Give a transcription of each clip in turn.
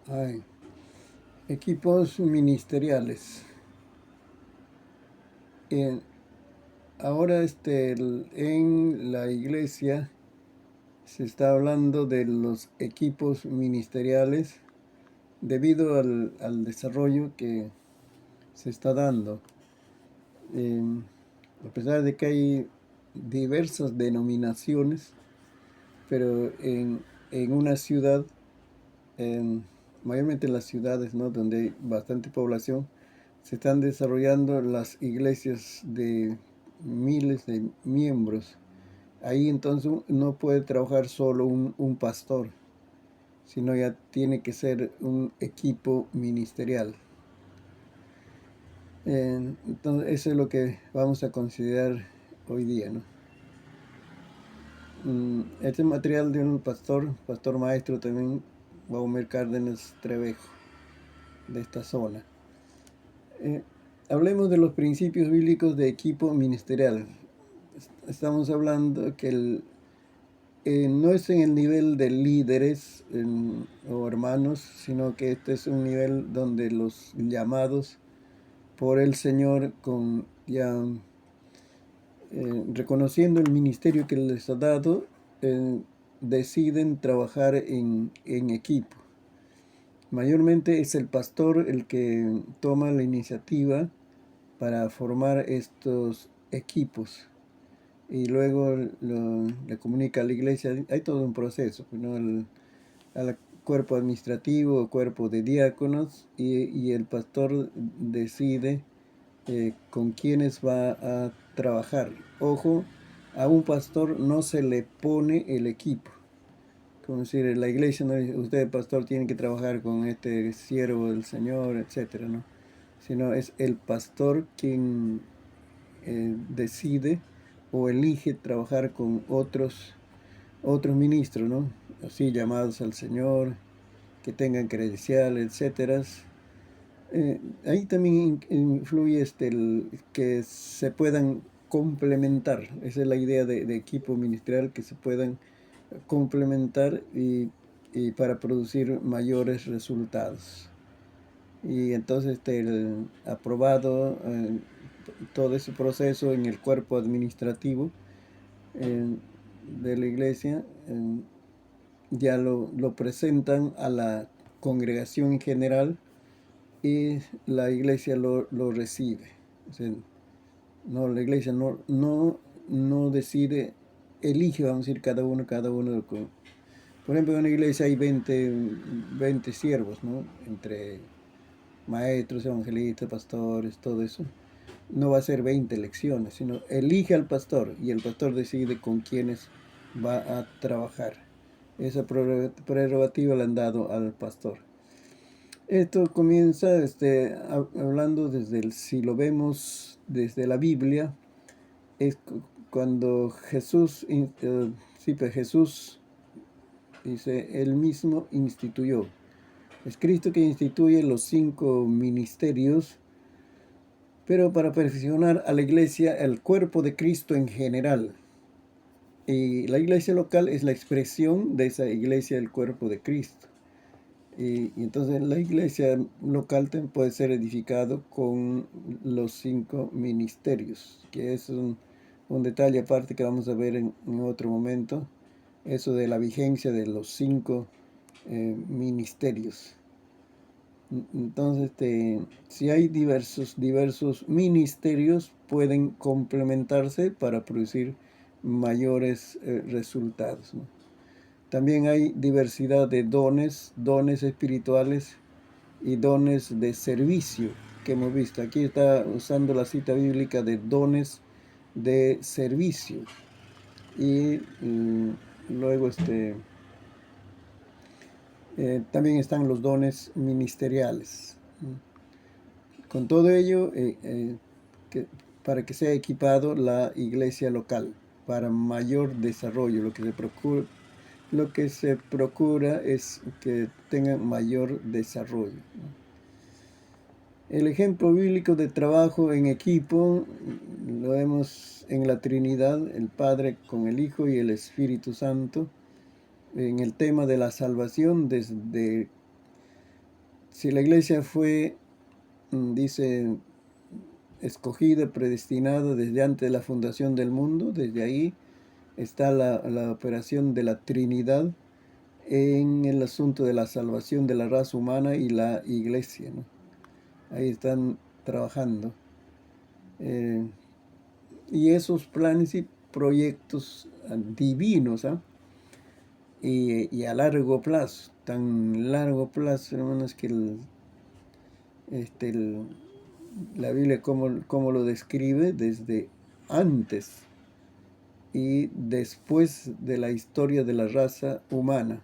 Hay equipos ministeriales. En- Ahora en la iglesia se está hablando de los equipos ministeriales debido al desarrollo que se está dando. Eh, a pesar de que hay diversas denominaciones, pero en una ciudad, en- mayormente en las ciudades, ¿no?, donde hay bastante población, se están desarrollando las iglesias de miles de miembros. Ahí entonces no puede trabajar solo un pastor, sino ya tiene que ser un equipo ministerial. Entonces eso es lo que vamos a considerar hoy día, ¿no? Este es material de un pastor maestro también, Baumel Cárdenas Trevejo, de esta zona. Eh, Hablemos de los principios bíblicos de equipo ministerial. Estamos hablando que no es en el nivel de líderes o hermanos, sino que este es un nivel donde los llamados por el Señor reconociendo el ministerio que les ha dado, deciden trabajar en equipo. Mayormente es el pastor el que toma la iniciativa para formar estos equipos y luego le comunica a la iglesia. Hay todo un proceso, ¿no? Al cuerpo administrativo, cuerpo de diáconos, y el pastor decide con quiénes va a trabajar. Ojo, a un pastor no se le pone el equipo. Como decir, la iglesia no dice, usted pastor tiene que trabajar con este siervo del Señor, etcétera, ¿no? Sino es el pastor quien decide o elige trabajar con otros ministros, ¿no? Así llamados al Señor, que tengan credencial, etcétera. Ahí también influye que se puedan complementar. Esa es la idea de equipo ministerial, que se puedan complementar y para producir mayores resultados. Y entonces el aprobado todo ese proceso en el cuerpo administrativo eh, de la iglesia, ya lo presentan a la congregación en general y la iglesia lo recibe. O sea, no, la iglesia no decide, elige, vamos a decir, cada uno. Por ejemplo, en una iglesia hay 20 siervos, ¿no? Entre maestros, evangelistas, pastores, todo eso. No va a ser 20 elecciones, sino elige al pastor y el pastor decide con quiénes va a trabajar. Esa prerrogativa la han dado al pastor. Esto comienza hablando si lo vemos desde la Biblia, es cuando Jesús dice, él mismo instituyó. Es Cristo que instituye los 5 ministerios, pero para perfeccionar a la iglesia, el cuerpo de Cristo en general. Y la iglesia local es la expresión de esa iglesia, el cuerpo de Cristo. Y entonces la iglesia local puede ser edificado con los 5 ministerios, que es un detalle aparte que vamos a ver en otro momento, eso de la vigencia de los 5 ministerios. Entonces, si hay diversos ministerios, pueden complementarse para producir mayores resultados, ¿no? También hay diversidad de dones espirituales y dones de servicio que hemos visto. Aquí está usando la cita bíblica de dones de servicio. Y luego también están los dones ministeriales. Con todo ello, que, para que sea equipado la iglesia local, para mayor desarrollo, lo que se procura es que tengan mayor desarrollo. El ejemplo bíblico de trabajo en equipo lo vemos en la Trinidad, el Padre con el Hijo y el Espíritu Santo, en el tema de la salvación, desde si la iglesia fue, dice, escogida, predestinada desde antes de la fundación del mundo, desde ahí está la operación de la Trinidad en el asunto de la salvación de la raza humana y la iglesia, ¿no? Ahí están trabajando. Y esos planes y proyectos divinos, ¿ah? Y a largo plazo, tan largo plazo, hermanos, que la Biblia como lo describe desde antes y después de la historia de la raza humana.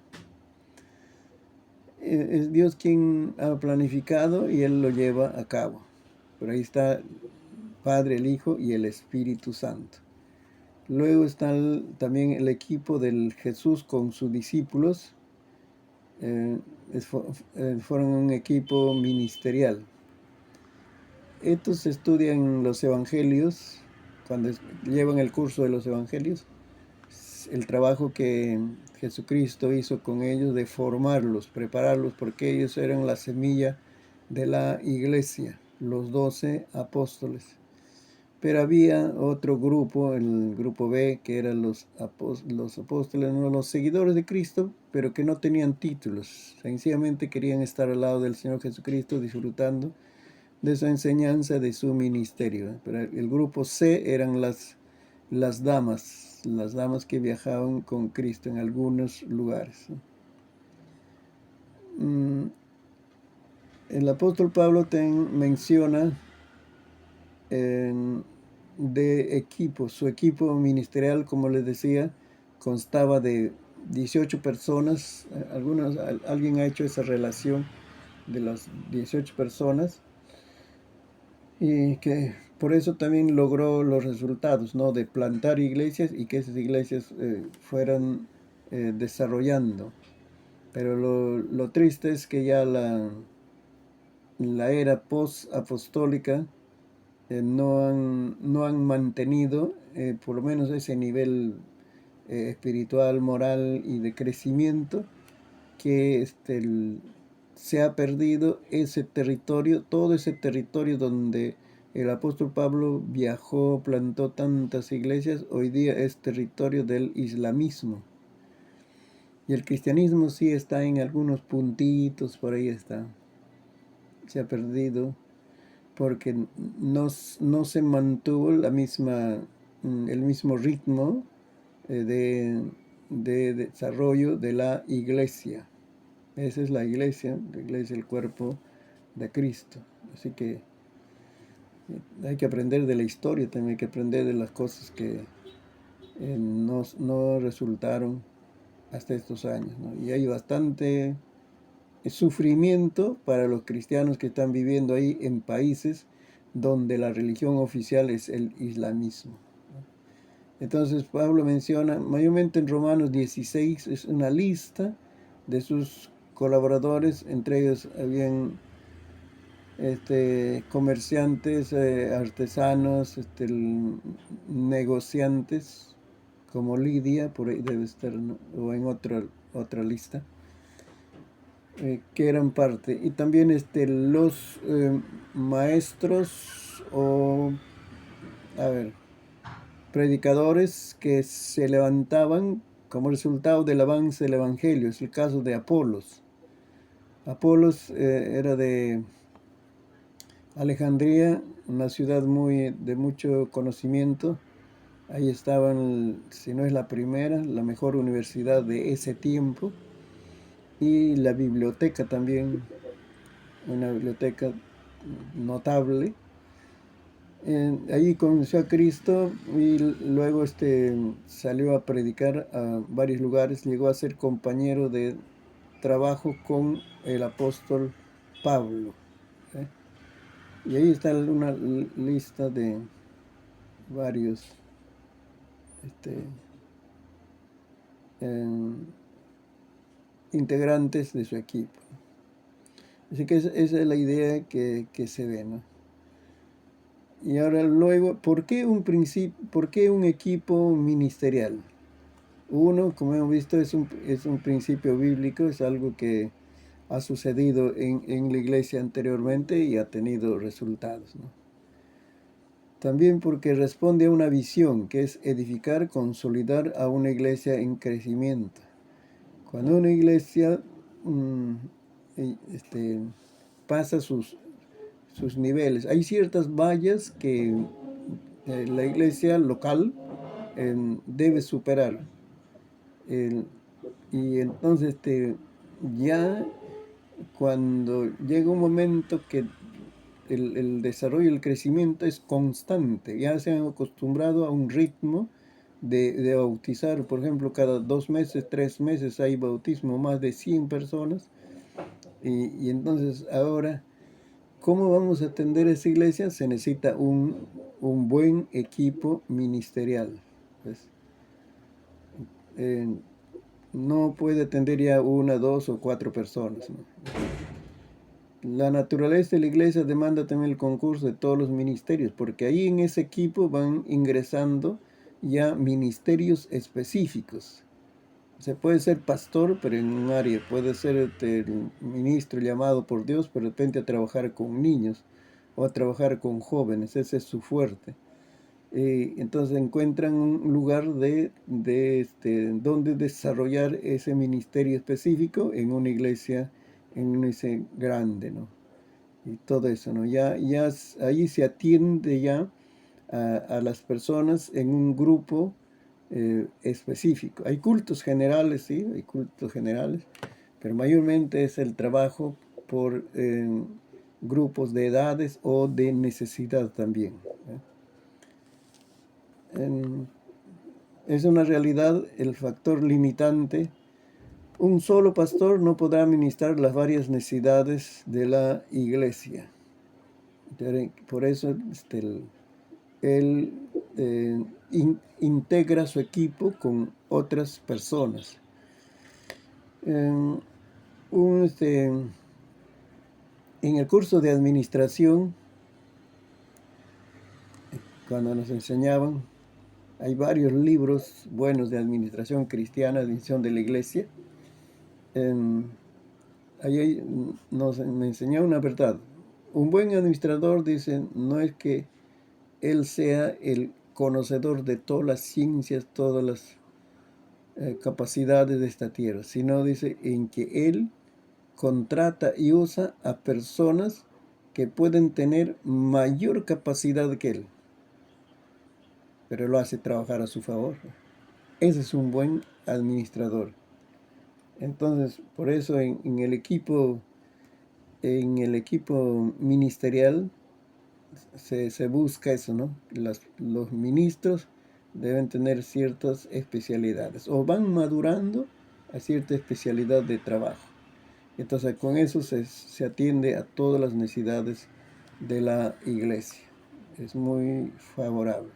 Es Dios quien ha planificado y Él lo lleva a cabo. Por ahí está el Padre, el Hijo y el Espíritu Santo. Luego está también el equipo del Jesús con sus discípulos. Fueron un equipo ministerial. Estos se estudian los evangelios, cuando llevan el curso de los evangelios, el trabajo que Jesucristo hizo con ellos de formarlos, prepararlos, porque ellos eran la semilla de la iglesia, los 12 apóstoles. Pero había otro grupo, el grupo B, que eran los apóstoles, no, los seguidores de Cristo, pero que no tenían títulos. Sencillamente querían estar al lado del Señor Jesucristo, disfrutando de su enseñanza, de su ministerio. Pero el grupo C eran las damas que viajaban con Cristo en algunos lugares. El apóstol Pablo menciona de equipo. Su equipo ministerial, como les decía, constaba de 18 personas. Alguien ha hecho esa relación de las 18 personas y que por eso también logró los resultados, ¿no? De plantar iglesias y que esas iglesias fueran desarrollando. Pero lo triste es que ya la era post-apostólica no han mantenido por lo menos ese nivel espiritual, moral y de crecimiento, que se ha perdido ese territorio, todo ese territorio donde el apóstol Pablo viajó, plantó tantas iglesias. Hoy día es territorio del islamismo. Y el cristianismo sí está en algunos puntitos, por ahí está. Se ha perdido porque no se mantuvo el mismo ritmo de desarrollo de la iglesia. Esa es la iglesia el cuerpo de Cristo. Así que hay que aprender de la historia, también hay que aprender de las cosas que no resultaron hasta estos años, ¿no? Y hay bastante sufrimiento para los cristianos que están viviendo ahí en países donde la religión oficial es el islamismo. Entonces Pablo menciona, mayormente en Romanos 16, es una lista de sus colaboradores. Entre ellos habían comerciantes, artesanos, negociantes, como Lidia, por ahí debe estar, ¿no? O en otra lista, que eran parte. Y también los maestros o, predicadores que se levantaban como resultado del avance del Evangelio. Es el caso de Apolos. Apolos era de Alejandría, una ciudad de mucho conocimiento. Ahí estaban, si no es la primera, la mejor universidad de ese tiempo. Y la biblioteca también, una biblioteca notable. Allí conoció a Cristo y luego salió a predicar a varios lugares. Llegó a ser compañero de trabajo con el apóstol Pablo. Y ahí está una lista de varios integrantes de su equipo. Así que esa es la idea que se ve, ¿no? Y ahora luego, ¿por qué un equipo ministerial? Uno, como hemos visto, es un principio bíblico, es algo que ha sucedido en la iglesia anteriormente y ha tenido resultados, ¿no? También porque responde a una visión que es edificar, consolidar a una iglesia en crecimiento. Cuando una iglesia mm, pasa sus niveles, hay ciertas vallas que la iglesia local debe superar. El- y entonces ya cuando llega un momento que el desarrollo y el crecimiento es constante, ya se han acostumbrado a un ritmo de bautizar, por ejemplo, cada 2 meses, 3 meses hay bautismo, más de 100 personas, y entonces ahora, ¿cómo vamos a atender esa iglesia? Se necesita un buen equipo ministerial. Pues, eh, no puede atender ya una, dos o cuatro personas, ¿no? La naturaleza de la iglesia demanda también el concurso de todos los ministerios, porque ahí en ese equipo van ingresando ya ministerios específicos. Se puede ser pastor, pero en un área, puede ser el ministro llamado por Dios, pero de repente a trabajar con niños o a trabajar con jóvenes, ese es su fuerte. Entonces encuentran un lugar donde desarrollar ese ministerio específico en una iglesia grande, ¿no? Y todo eso, ¿no? Ahí se atiende ya a las personas en un grupo específico. Hay cultos generales, sí, hay cultos generales, pero mayormente es el trabajo por grupos de edades o de necesidad también, ¿eh? Es una realidad el factor limitante. Un solo pastor no podrá administrar las varias necesidades de la iglesia. Por eso él integra su equipo con otras personas. En, un, este, en el curso de administración, cuando nos enseñaban, hay varios libros buenos de administración cristiana, administración de la iglesia. Ahí me enseñó una verdad. Un buen administrador, dice, no es que él sea el conocedor de todas las ciencias, todas las capacidades de esta tierra, sino dice en que él contrata y usa a personas que pueden tener mayor capacidad que él, pero lo hace trabajar a su favor. Ese es un buen administrador. Entonces, por eso en el equipo ministerial se busca eso, ¿no? Los ministros deben tener ciertas especialidades o van madurando a cierta especialidad de trabajo. Entonces con eso se atiende a todas las necesidades de la iglesia. Es muy favorable.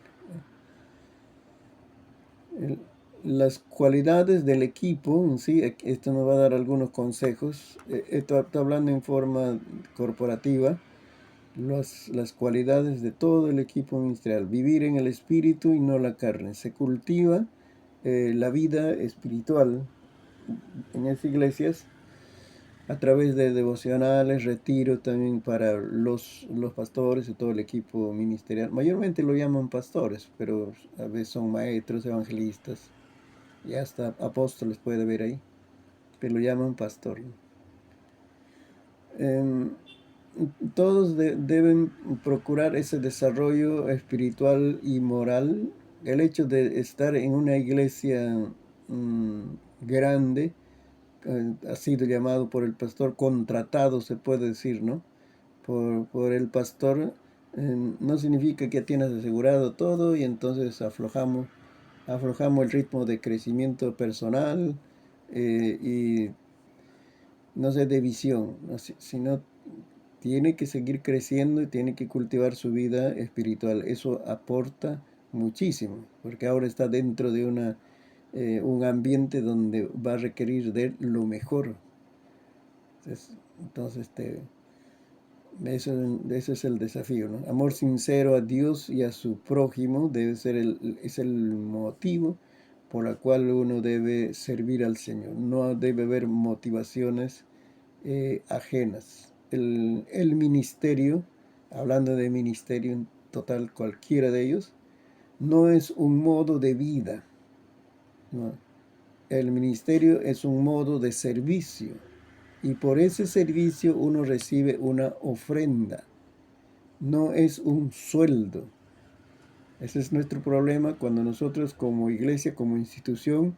El- las cualidades del equipo en sí, esto nos va a dar algunos consejos. Esto está hablando en forma corporativa. Las cualidades de todo el equipo ministerial. Vivir en el espíritu y no la carne. Se cultiva la vida espiritual en esas iglesias a través de devocionales, retiros también para los pastores y todo el equipo ministerial. Mayormente lo llaman pastores, pero a veces son maestros, evangelistas y hasta apóstoles puede haber ahí, pero lo llaman pastor. Em, Todos deben procurar ese desarrollo espiritual y moral. El hecho de estar en una iglesia mm, grande ha sido llamado por el pastor, contratado se puede decir, ¿no? Por el pastor, no significa que tienes asegurado todo y entonces aflojamos el ritmo de crecimiento personal y no sé, de visión, ¿no? Sino tiene que seguir creciendo y tiene que cultivar su vida espiritual. Eso aporta muchísimo, porque ahora está dentro de un ambiente donde va a requerir de lo mejor. Entonces, eso es el desafío, ¿no? Amor sincero a Dios y a su prójimo es el motivo por el cual uno debe servir al Señor. No debe haber motivaciones ajenas. El ministerio, hablando de ministerio en total, cualquiera de ellos, no es un modo de vida, ¿no? El ministerio es un modo de servicio y por ese servicio uno recibe una ofrenda, no es un sueldo. Ese es nuestro problema cuando nosotros como iglesia, como institución,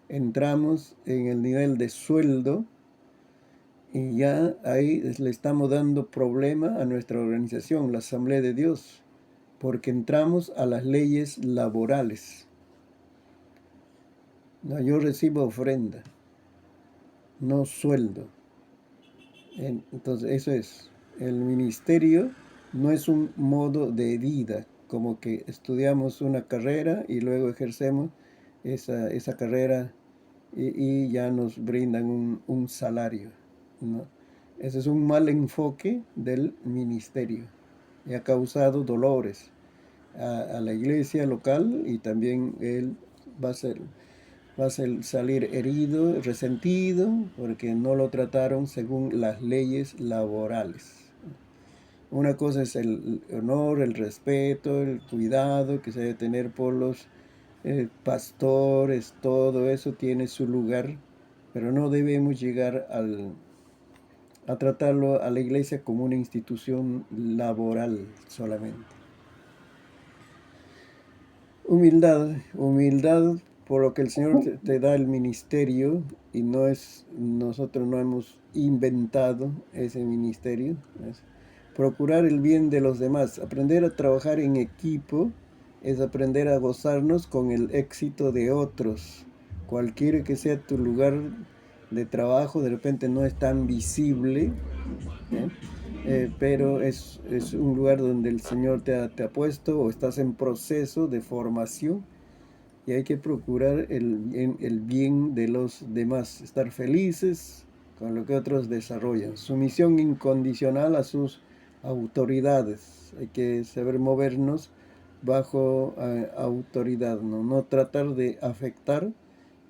entramos en el nivel de sueldo y ya ahí le estamos dando problema a nuestra organización, la Asamblea de Dios, porque entramos a las leyes laborales. No, yo recibo ofrenda, no sueldo. Entonces, eso es. El ministerio no es un modo de vida, como que estudiamos una carrera y luego ejercemos esa carrera y ya nos brindan un salario, ¿no? Ese es un mal enfoque del ministerio y ha causado dolores a la iglesia local y también él va a ser salir herido, resentido, porque no lo trataron según las leyes laborales. Una cosa es el honor, el respeto, el cuidado que se debe tener por los pastores, todo eso tiene su lugar, pero no debemos llegar a tratarlo a la iglesia como una institución laboral solamente. Humildad por lo que el Señor te da el ministerio y nosotros no hemos inventado ese ministerio. Es procurar el bien de los demás, aprender a trabajar en equipo es aprender a gozarnos con el éxito de otros. Cualquiera que sea tu lugar de trabajo, de repente no es tan visible, ¿eh? Pero es un lugar donde el Señor te ha puesto o estás en proceso de formación y hay que procurar el bien de los demás, estar felices con lo que otros desarrollan. Sumisión incondicional a sus autoridades. Hay que saber movernos bajo autoridad, no tratar de afectar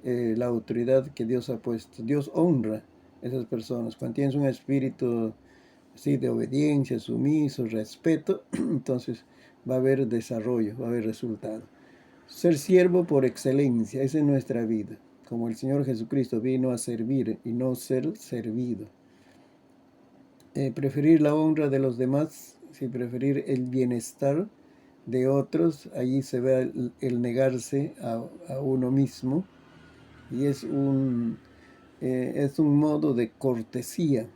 la autoridad que Dios ha puesto. Dios honra a esas personas. Cuando tienes un espíritu así de obediencia, sumiso, respeto, entonces va a haber desarrollo, va a haber resultado. Ser siervo por excelencia, esa es nuestra vida. Como el Señor Jesucristo vino a servir y no ser servido. Preferir la honra de los demás, si preferir el bienestar de otros, allí se ve el negarse a uno mismo y es un modo de cortesía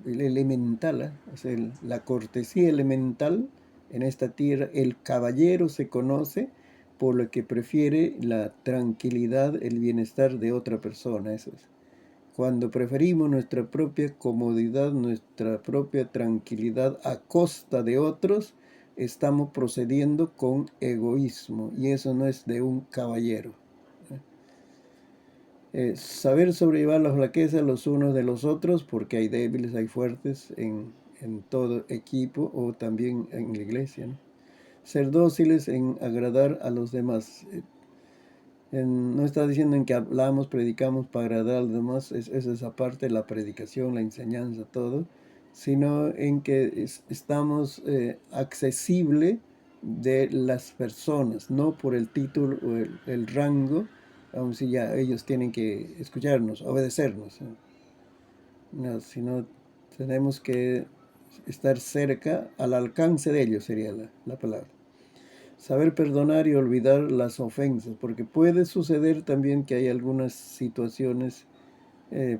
elemental, o sea, la cortesía elemental en esta tierra. El caballero se conoce por lo que prefiere la tranquilidad, el bienestar de otra persona. Eso es. Cuando preferimos nuestra propia comodidad, nuestra propia tranquilidad a costa de otros, estamos procediendo con egoísmo y eso no es de un caballero. Saber sobrellevar las flaquezas los unos de los otros, porque hay débiles, hay fuertes en todo equipo o también en la iglesia, ¿no? Ser dóciles en agradar a los demás. No está diciendo en que hablamos, predicamos para agradar a los demás, es esa parte, la predicación, la enseñanza, todo, sino en que estamos accesible de las personas, no por el título o el rango, aun si ya ellos tienen que escucharnos, obedecernos, no, sino tenemos que estar cerca, al alcance de ellos sería la palabra. Saber perdonar y olvidar las ofensas, porque puede suceder también que hay algunas situaciones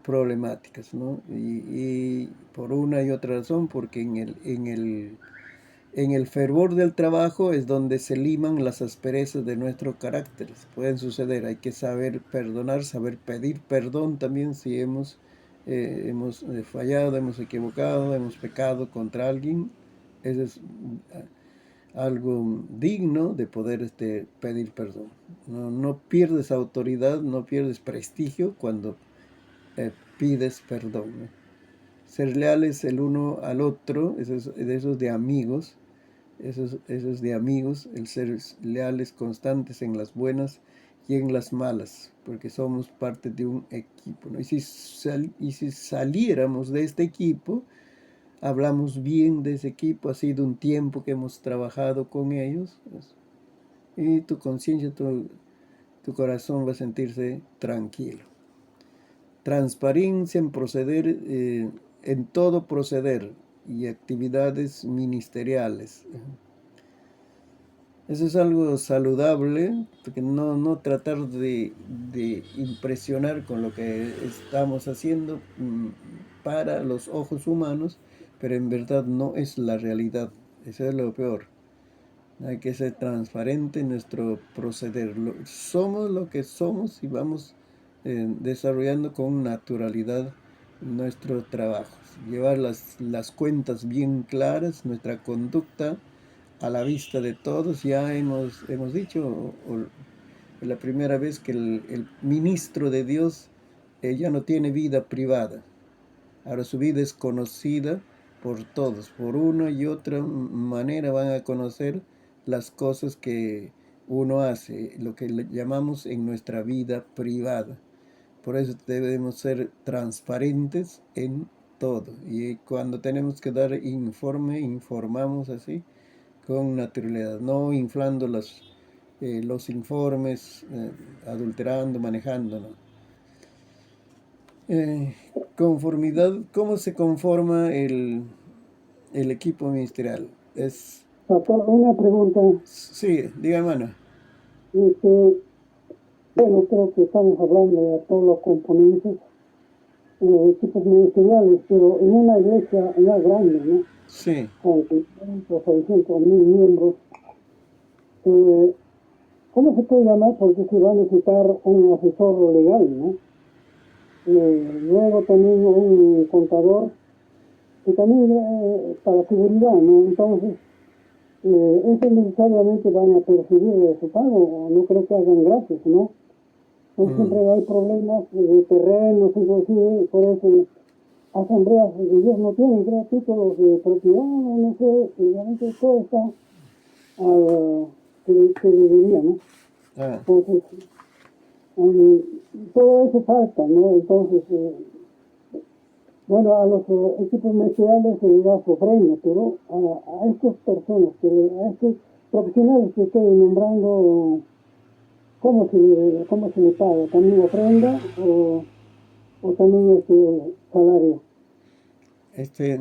problemáticas, ¿no? Y por una y otra razón, porque en el fervor del trabajo es donde se liman las asperezas de nuestros caracteres. Pueden suceder, hay que saber perdonar, saber pedir perdón también si hemos fallado, hemos equivocado, hemos pecado contra alguien. Eso es algo digno de poder pedir perdón. No pierdes autoridad, no pierdes prestigio cuando pides perdón, ¿no? Ser leales el uno al otro, esos de amigos, esos de amigos, el ser leales, constantes en las buenas y en las malas, porque somos parte de un equipo, ¿no? Y si saliéramos de este equipo, hablamos bien de ese equipo, ha sido un tiempo que hemos trabajado con ellos, pues, y tu conciencia, tu corazón va a sentirse tranquilo. Transparencia en proceder, en todo proceder y actividades ministeriales. Eso es algo saludable, porque no tratar de impresionar con lo que estamos haciendo para los ojos humanos, pero en verdad no es la realidad. Eso es lo peor. Hay que ser transparente en nuestro proceder. Somos lo que somos y vamos desarrollando con naturalidad nuestro trabajo. Llevar las cuentas bien claras, nuestra conducta a la vista de todos. Ya hemos dicho la primera vez que el ministro de Dios ya no tiene vida privada. Ahora su vida es conocida por todos. Por una y otra manera van a conocer las cosas que uno hace, lo que llamamos en nuestra vida privada. Por eso debemos ser transparentes en todo. Y cuando tenemos que dar informe, informamos así con naturalidad, no inflando los informes, adulterando, manejando, ¿no? Eh, Conformidad, ¿cómo se conforma el equipo ministerial? Pastor, una pregunta. Sí, diga hermano. Este, bueno, creo que estamos hablando de todos los componentes, equipos ministeriales, pero en una iglesia ya grande, ¿no? Sí, Con 500, 600.000 miembros, eh, ¿cómo se puede llamar? Porque se va a necesitar un asesor legal, ¿no? Luego también un contador, y también para seguridad, ¿no? Entonces, ¿eso necesariamente van a percibir su pago? O no creo que hagan gratis, ¿no? Pues mm, siempre hay problemas de terrenos, inclusive, por eso asambleas de Dios no tienen, creo, títulos de propiedad, no sé, realmente todo está que debería, ¿no? ah, Entonces, um, todo eso falta, ¿no? Entonces, bueno, a los equipos ministeriales se les da su premio, pero a estas personas, a estos profesionales que estoy nombrando, cómo se le paga? ¿También ofrenda o también salario? este,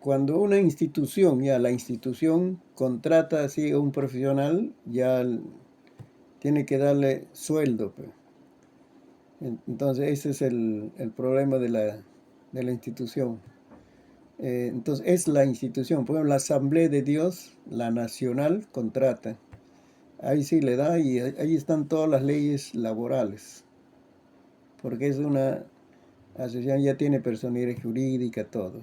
cuando una institución, ya la institución contrata así a un profesional, ya tiene que darle sueldo, pues. Entonces ese es el problema de la institución. Entonces es la institución, por ejemplo, la Asamblea de Dios, la nacional, contrata. Ahí sí le da y ahí están todas las leyes laborales, porque es una asociación, ya tiene personalidad jurídica, todo.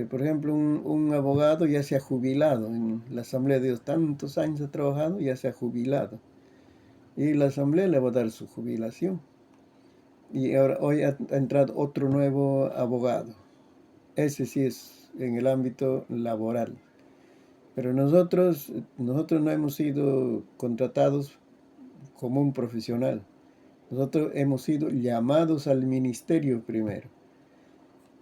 Por ejemplo, un abogado ya se ha jubilado, en la Asamblea de Dios tantos años ha trabajado, ya se ha jubilado. Y la Asamblea le va a dar su jubilación. Y ahora hoy ha entrado otro nuevo abogado. Ese sí es en el ámbito laboral. Pero nosotros no hemos sido contratados como un profesional. Nosotros hemos sido llamados al ministerio primero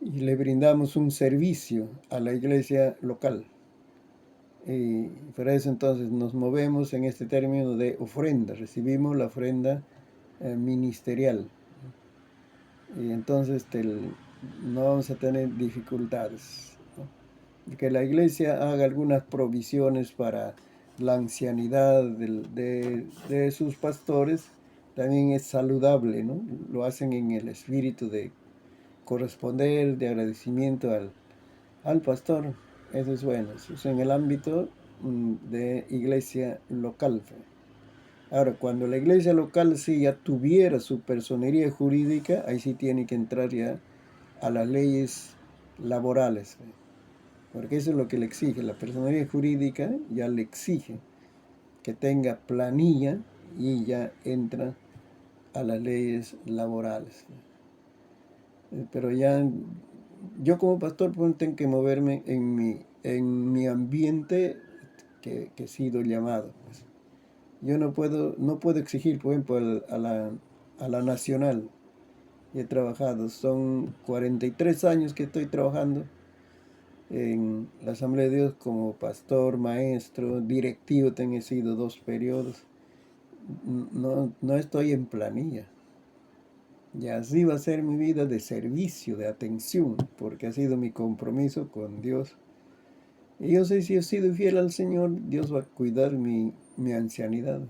y le brindamos un servicio a la iglesia local. Y por eso entonces nos movemos en este término de ofrenda. Recibimos la ofrenda ministerial. Y entonces no vamos a tener dificultades, ¿no? Que la iglesia haga algunas provisiones para la ancianidad de sus pastores también es saludable, ¿no? Lo hacen en el espíritu de corresponder, de agradecimiento al pastor. Eso es bueno, eso es en el ámbito de iglesia local. Ahora, cuando la iglesia local sí ya tuviera su personería jurídica, ahí sí tiene que entrar ya a las leyes laborales, porque eso es lo que le exige. La personería jurídica ya le exige que tenga planilla y ya entra a las leyes laborales. Pero ya yo como pastor pues, tengo que moverme en mi ambiente que he sido llamado. Pues. Yo no puedo exigir, por ejemplo, a la nacional. He trabajado, son 43 años que estoy trabajando en la Asamblea de Dios como pastor, maestro, directivo, he sido 2 periodos. No estoy en planilla. Y así va a ser mi vida de servicio, de atención, porque ha sido mi compromiso con Dios. Y yo sé si he sido fiel al Señor, Dios va a cuidar mi ancianidad.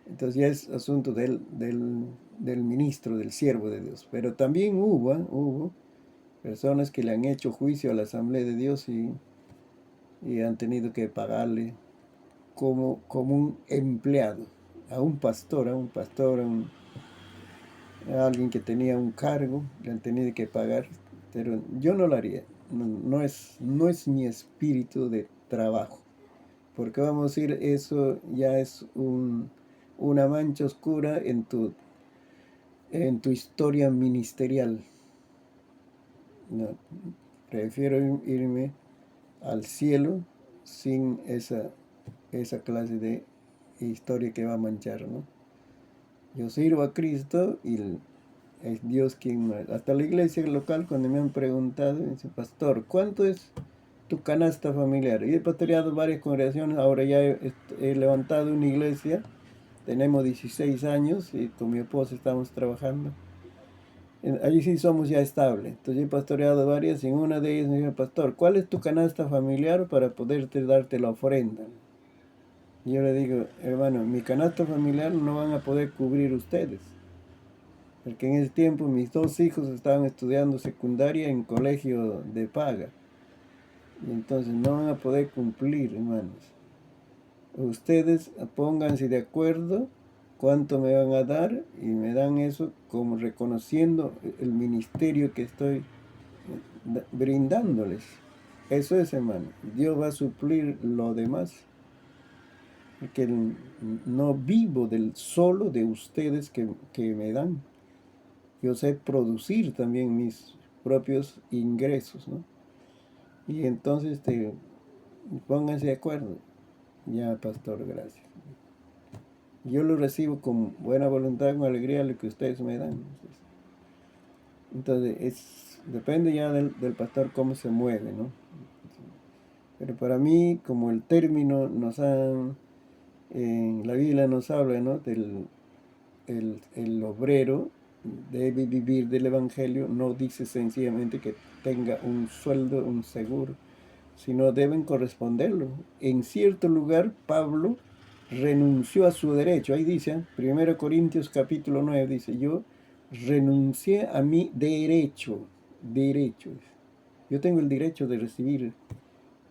Entonces ya es asunto del ministro, del siervo de Dios. Pero también hubo personas que le han hecho juicio a la Asamblea de Dios y han tenido que pagarle como un empleado, a alguien que tenía un cargo, le han tenido que pagar, pero yo no lo haría. No es mi espíritu de trabajo, porque vamos a decir, eso ya es una mancha oscura en tu historia ministerial. No, prefiero irme al cielo sin esa clase de historia que va a manchar, ¿no? Yo sirvo a Cristo y es Dios quien... Hasta la iglesia local, cuando me han preguntado, me dice, pastor, ¿cuánto es tu canasta familiar? Y he pastoreado varias congregaciones, ahora ya he levantado una iglesia, tenemos 16 años y con mi esposa estamos trabajando. Allí sí somos ya estables. Entonces he pastoreado varias y en una de ellas me dijo, pastor, ¿cuál es tu canasta familiar para poderte darte la ofrenda? Y yo le digo, hermano, mi canasta familiar no van a poder cubrir ustedes. Porque en ese tiempo mis 2 hijos estaban estudiando secundaria en colegio de paga. Y entonces no van a poder cumplir, hermanos. Ustedes pónganse de acuerdo cuánto me van a dar y me dan eso como reconociendo el ministerio que estoy brindándoles. Eso es, hermano. Dios va a suplir lo demás. Porque no vivo del solo de ustedes que me dan. Yo sé producir también mis propios ingresos, ¿no? Y entonces pónganse de acuerdo. Ya, pastor, gracias. Yo lo recibo con buena voluntad, con alegría, lo que ustedes me dan. Entonces, depende ya del pastor cómo se mueve, ¿no? Pero para mí, como el término en la Biblia nos habla, ¿no? El obrero debe vivir del Evangelio, no dice sencillamente que tenga un sueldo, un seguro, sino deben corresponderlo. En cierto lugar, Pablo renunció a su derecho. Ahí dice, 1 Corintios capítulo 9, dice, yo renuncié a mi derecho. Yo tengo el derecho de recibir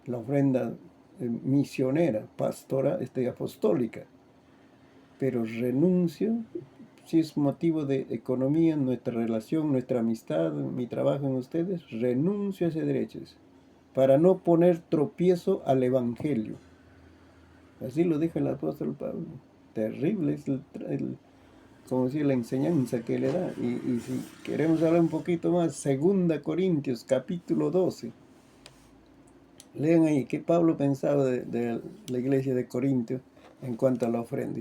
la ofrenda misionera, pastora, apostólica, pero renuncio, si es motivo de economía, nuestra relación, nuestra amistad, mi trabajo en ustedes, renuncio a ese derecho, para no poner tropiezo al Evangelio. Así lo dijo el apóstol Pablo. Terrible es como decir, la enseñanza que le da. Y si queremos hablar un poquito más, 2 Corintios capítulo 12. Lean ahí qué Pablo pensaba de la iglesia de Corintio en cuanto a la ofrenda.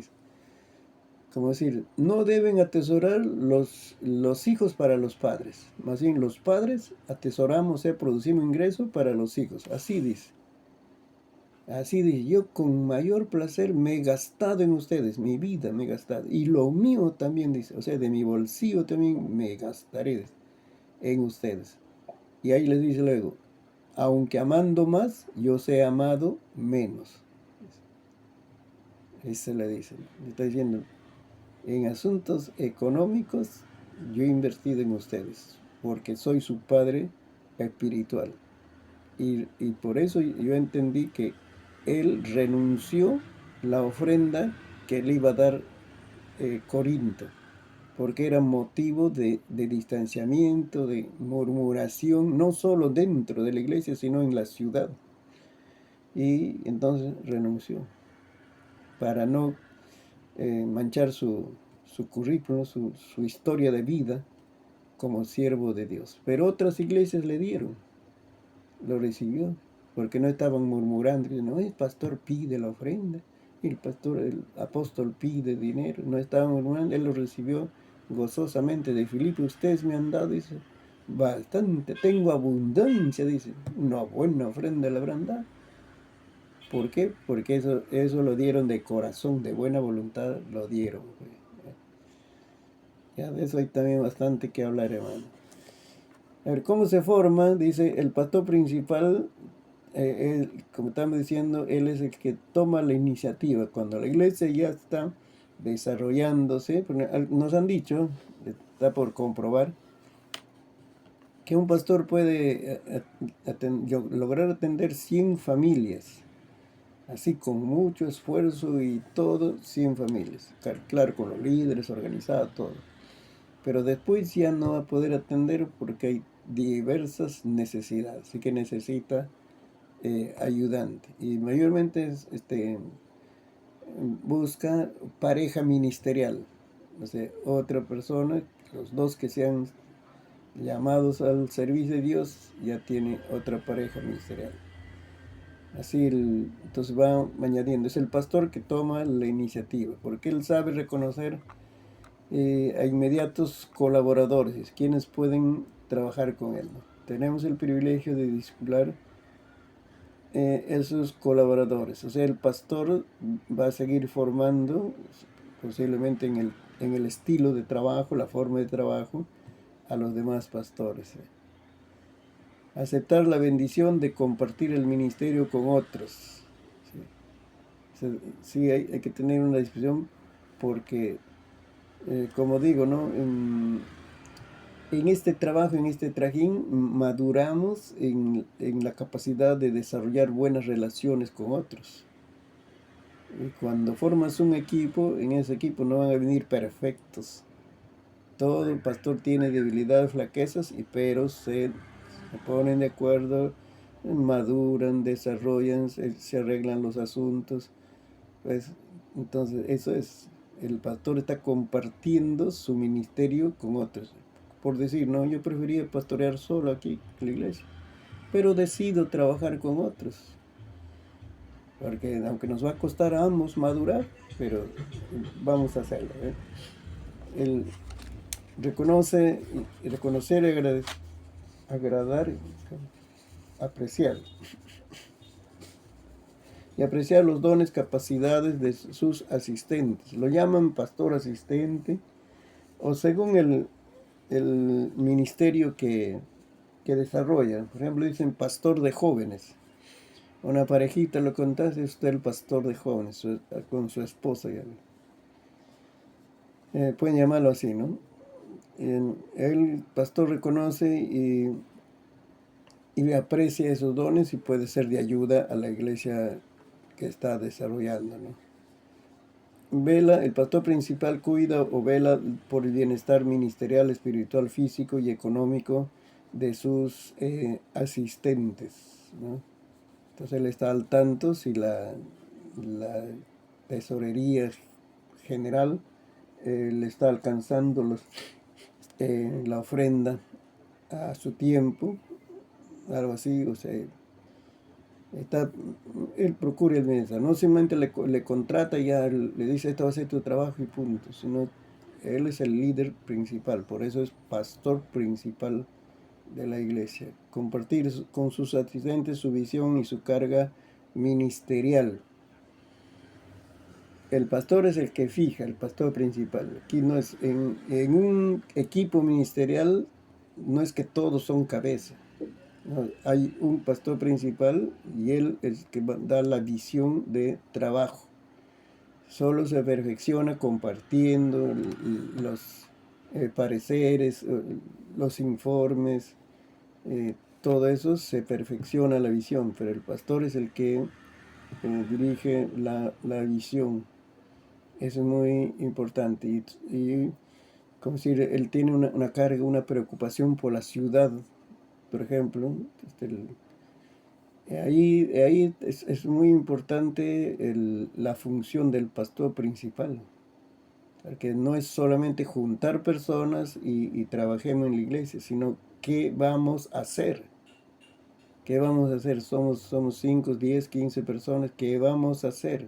Como decir, no deben atesorar los hijos para los padres. Más bien, los padres atesoramos, producimos ingresos para los hijos. Así dice. Así dice, yo con mayor placer me he gastado en ustedes, mi vida me he gastado. Y lo mío también dice, o sea, de mi bolsillo también me gastaré en ustedes. Y ahí les dice luego, aunque amando más, yo sé amado menos. Eso le dice. Le está diciendo, en asuntos económicos, yo he invertido en ustedes, porque soy su padre espiritual. Y por eso yo entendí que él renunció la ofrenda que le iba a dar Corinto, porque era motivo de distanciamiento, de murmuración, no solo dentro de la iglesia, sino en la ciudad. Y entonces renunció, para no manchar su currículum, su historia de vida como siervo de Dios. Pero otras iglesias le dieron, lo recibió. porque no estaban murmurando, no, el pastor pide la ofrenda, el apóstol pide dinero, no estaban murmurando, él lo recibió gozosamente de Filipo. Ustedes me han dado, dice, bastante, tengo abundancia, dice, una buena ofrenda le habrán dado. ¿Por qué? Porque eso lo dieron de corazón, de buena voluntad, lo dieron. Ya de eso hay también bastante que hablar, hermano. A ver, ¿cómo se forma? Dice, el pastor principal, como estamos diciendo, él es el que toma la iniciativa. Cuando la iglesia ya está desarrollándose, nos han dicho, está por comprobar, que un pastor puede lograr atender 100 familias, así con mucho esfuerzo y todo, 100 familias. Claro, con los líderes, organizado, todo. Pero después ya no va a poder atender porque hay diversas necesidades, así que necesita ayudante. Y mayormente busca pareja ministerial, o sea, otra persona, los dos que sean llamados al servicio de Dios, ya tiene otra pareja ministerial. Así, entonces va añadiendo, es el pastor que toma la iniciativa, porque él sabe reconocer a inmediatos colaboradores, quienes pueden trabajar con él, ¿no? Tenemos el privilegio de discipular esos colaboradores, o sea, el pastor va a seguir formando, posiblemente en el estilo de trabajo, la forma de trabajo, a los demás pastores. Aceptar la bendición de compartir el ministerio con otros. Sí, hay que tener una discusión porque, como digo, ¿no? En este trabajo, en este trajín, maduramos en la capacidad de desarrollar buenas relaciones con otros. Y cuando formas un equipo, en ese equipo no van a venir perfectos. Todo el pastor tiene debilidades, flaquezas, pero se ponen de acuerdo, maduran, desarrollan, se arreglan los asuntos. Pues, entonces, eso es, el pastor está compartiendo su ministerio con otros. Por decir, no, yo prefería pastorear solo aquí en la iglesia, pero decido trabajar con otros. Porque aunque nos va a costar a ambos madurar, pero vamos a hacerlo. El reconocer y agradar, apreciar. Y apreciar los dones, capacidades de sus asistentes. Lo llaman pastor asistente, o según el ministerio que desarrollan. Por ejemplo, dicen pastor de jóvenes. Una parejita lo contaste, es usted el pastor de jóvenes, con su esposa. Ya. Pueden llamarlo así, ¿no? El pastor reconoce y aprecia esos dones y puede ser de ayuda a la iglesia que está desarrollando, ¿no? El pastor principal cuida o vela por el bienestar ministerial, espiritual, físico y económico de sus asistentes, ¿no? Entonces él está al tanto si la tesorería general le está alcanzando la ofrenda a su tiempo, algo así, o sea, él procura el bienestar, no simplemente le contrata y ya le dice esto va a ser tu trabajo y punto, sino él es el líder principal, por eso es pastor principal de la iglesia. Compartir con sus asistentes su visión y su carga ministerial. El pastor es el que fija, el pastor principal. Aquí no es, en un equipo ministerial no es que todos son cabeza. No, hay un pastor principal y él es el que da la visión de trabajo. Solo se perfecciona compartiendo los pareceres, los informes, todo eso se perfecciona la visión, pero el pastor es el que dirige la visión. Eso es muy importante. Y como decir, él tiene una carga, una preocupación por la ciudad, por ejemplo. Ahí es muy importante la función del pastor principal, porque no es solamente juntar personas y trabajemos en la iglesia, sino qué vamos a hacer, ¿Qué vamos a hacer? Somos 5, 10, 15 personas. ¿Qué vamos a hacer?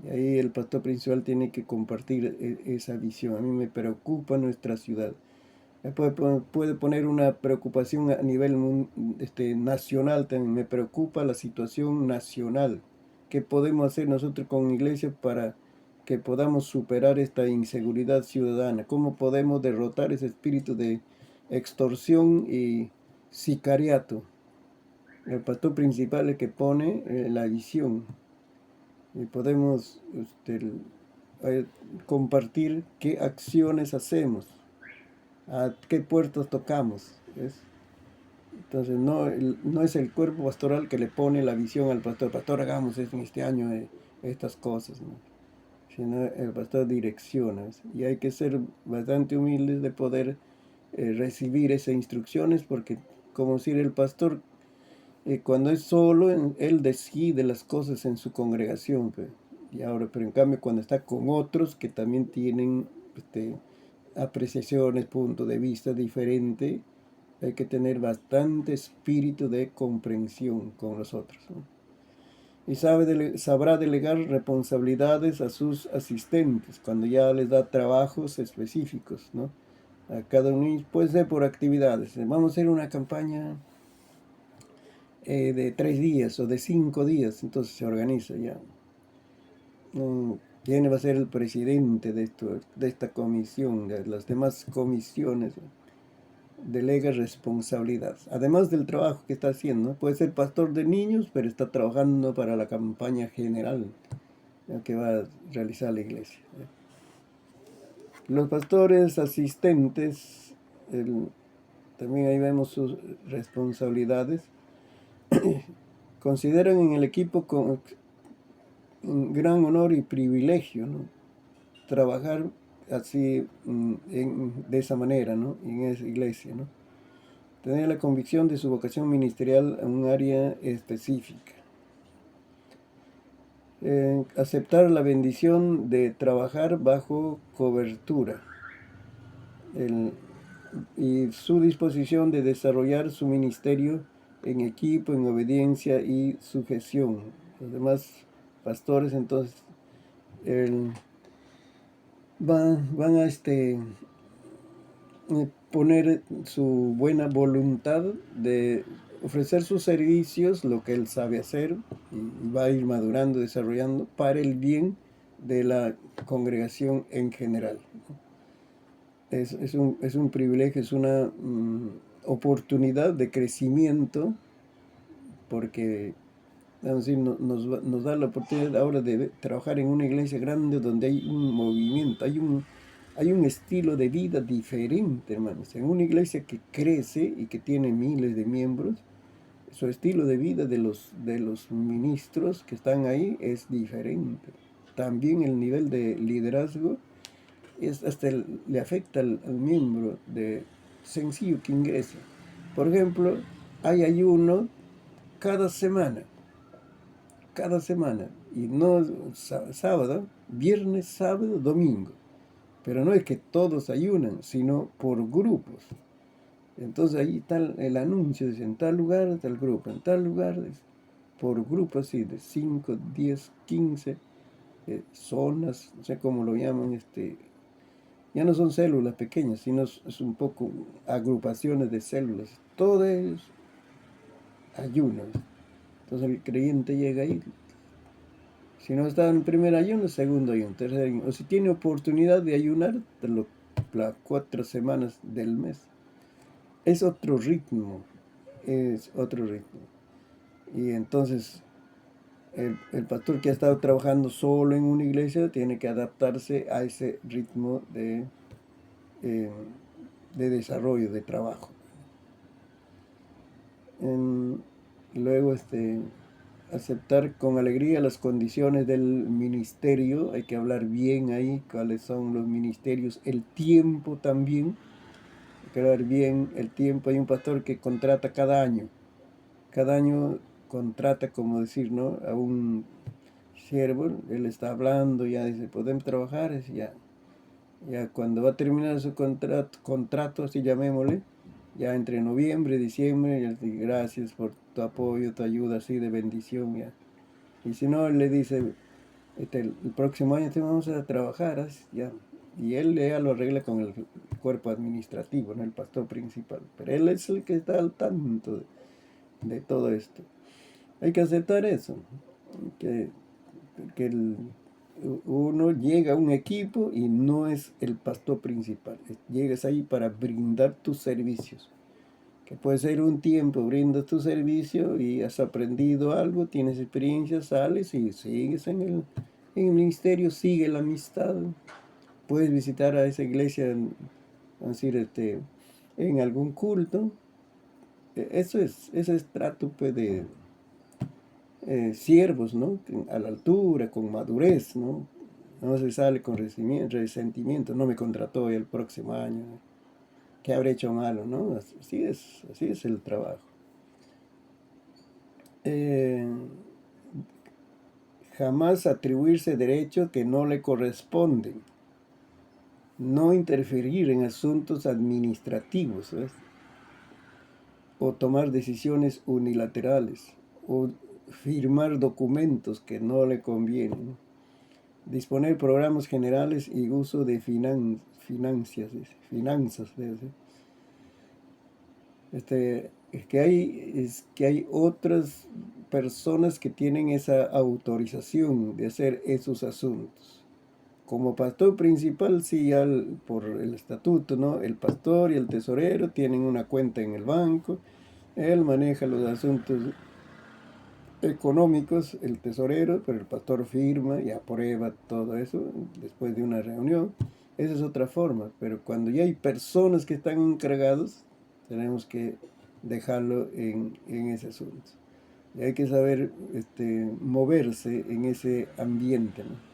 Y ahí el pastor principal tiene que compartir esa visión. A mí me preocupa nuestra ciudad. Puede poner una preocupación a nivel nacional también. Me preocupa la situación nacional. ¿Qué podemos hacer nosotros con iglesia para que podamos superar esta inseguridad ciudadana? ¿Cómo podemos derrotar ese espíritu de extorsión y sicariato? El pastor principal es el que pone la visión y podemos eh, compartir qué acciones hacemos, a qué puertas tocamos. ¿Ves? Entonces no es el cuerpo pastoral que le pone la visión al pastor. Pastor, hagamos en este año estas cosas, ¿no? Sino el pastor direcciona. ¿Ves? Y hay que ser bastante humildes de poder recibir esas instrucciones, porque como decir el pastor, cuando es solo, él decide las cosas en su congregación. Pero en cambio cuando está con otros que también tienen apreciaciones, puntos de vista diferentes, hay que tener bastante espíritu de comprensión con los otros, ¿no? Y sabrá delegar responsabilidades a sus asistentes cuando ya les da trabajos específicos, ¿no? A cada uno puede ser por actividades. Vamos a hacer una campaña de 3 días o de 5 días, entonces se organiza ya. ¿Quién va a ser el presidente de esta comisión, de las demás comisiones? Delega responsabilidad, además del trabajo que está haciendo. Puede ser pastor de niños, pero está trabajando para la campaña general que va a realizar la iglesia. Los pastores asistentes, también ahí vemos sus responsabilidades. Consideran en el equipo con un gran honor y privilegio, ¿no? Trabajar así, de esa manera, ¿no? En esa iglesia, ¿no? Tener la convicción de su vocación ministerial en un área específica. Aceptar la bendición de trabajar bajo cobertura. Y su disposición de desarrollar su ministerio en equipo, en obediencia y sujeción. Los demás pastores entonces van a poner su buena voluntad de ofrecer sus servicios, lo que él sabe hacer, y va a ir madurando, desarrollando para el bien de la congregación en general. Es un privilegio, es una oportunidad de crecimiento, porque vamos a decir, nos da la oportunidad ahora de trabajar en una iglesia grande donde hay un movimiento, hay un estilo de vida diferente, hermanos. En una iglesia que crece y que tiene miles de miembros, su estilo de vida de los ministros que están ahí es diferente. También el nivel de liderazgo le afecta al miembro sencillo que ingresa. Por ejemplo, hay ayuno cada semana, y no sábado, viernes, sábado, domingo. Pero no es que todos ayunan, sino por grupos. Entonces ahí está el anuncio, dice, en tal lugar, tal grupo, en tal lugar, por grupos así, de 5, 10, 15 zonas, no sé cómo lo llaman, ya no son células pequeñas, sino es un poco agrupaciones de células. Todo es ayuno. Entonces el creyente llega ahí. Si no está en primer ayuno, segundo ayuno, tercer ayuno. O si tiene oportunidad de ayunar, las 4 semanas del mes. Es otro ritmo. Es otro ritmo. Y entonces el pastor que ha estado trabajando solo en una iglesia tiene que adaptarse a ese ritmo de desarrollo, de trabajo. Luego, aceptar con alegría las condiciones del ministerio. Hay que hablar bien ahí cuáles son los ministerios, el tiempo también. Hay que hablar bien el tiempo. Hay un pastor que contrata cada año. Cada año contrata, como decir, ¿no?, a un siervo. Él está hablando, ya dice, podemos trabajar, ya cuando va a terminar su contrato, así llamémosle, ya entre noviembre y diciembre, ya le dice, gracias por tu apoyo, tu ayuda así de bendición, ya. Y si no, le dice, el próximo año te vamos a trabajar, ya. Y él ya lo arregla con el cuerpo administrativo, ¿no? El pastor principal. Pero él es el que está al tanto de todo esto. Hay que aceptar eso, que, que uno llega a un equipo y no es el pastor principal. Llegas ahí para brindar tus servicios. Que puede ser un tiempo, brindas tu servicio y has aprendido algo, tienes experiencia, sales y sigues en el ministerio, sigue la amistad. Puedes visitar a esa iglesia, vamos a decir, en algún culto. Eso es trato pues, de siervos, ¿no? A la altura, con madurez, ¿no? No se sale con resentimiento, no me contrató el próximo año, ¿no? ¿Qué habré hecho malo, no? Así es el trabajo. Eh, Jamás atribuirse derechos que no le corresponden. No interferir en asuntos administrativos, ¿ves? O tomar decisiones unilaterales, o firmar documentos que no le convienen. Disponer programas generales y uso de finanzas. Es que hay otras personas que tienen esa autorización de hacer esos asuntos. Como pastor principal, sí, por el estatuto, ¿no? El pastor y el tesorero tienen una cuenta en el banco, él maneja los asuntos económicos, el tesorero, pero el pastor firma y aprueba todo eso después de una reunión. Esa es otra forma, pero cuando ya hay personas que están encargados, tenemos que dejarlo en ese asunto. Y hay que saber moverse en ese ambiente, ¿no?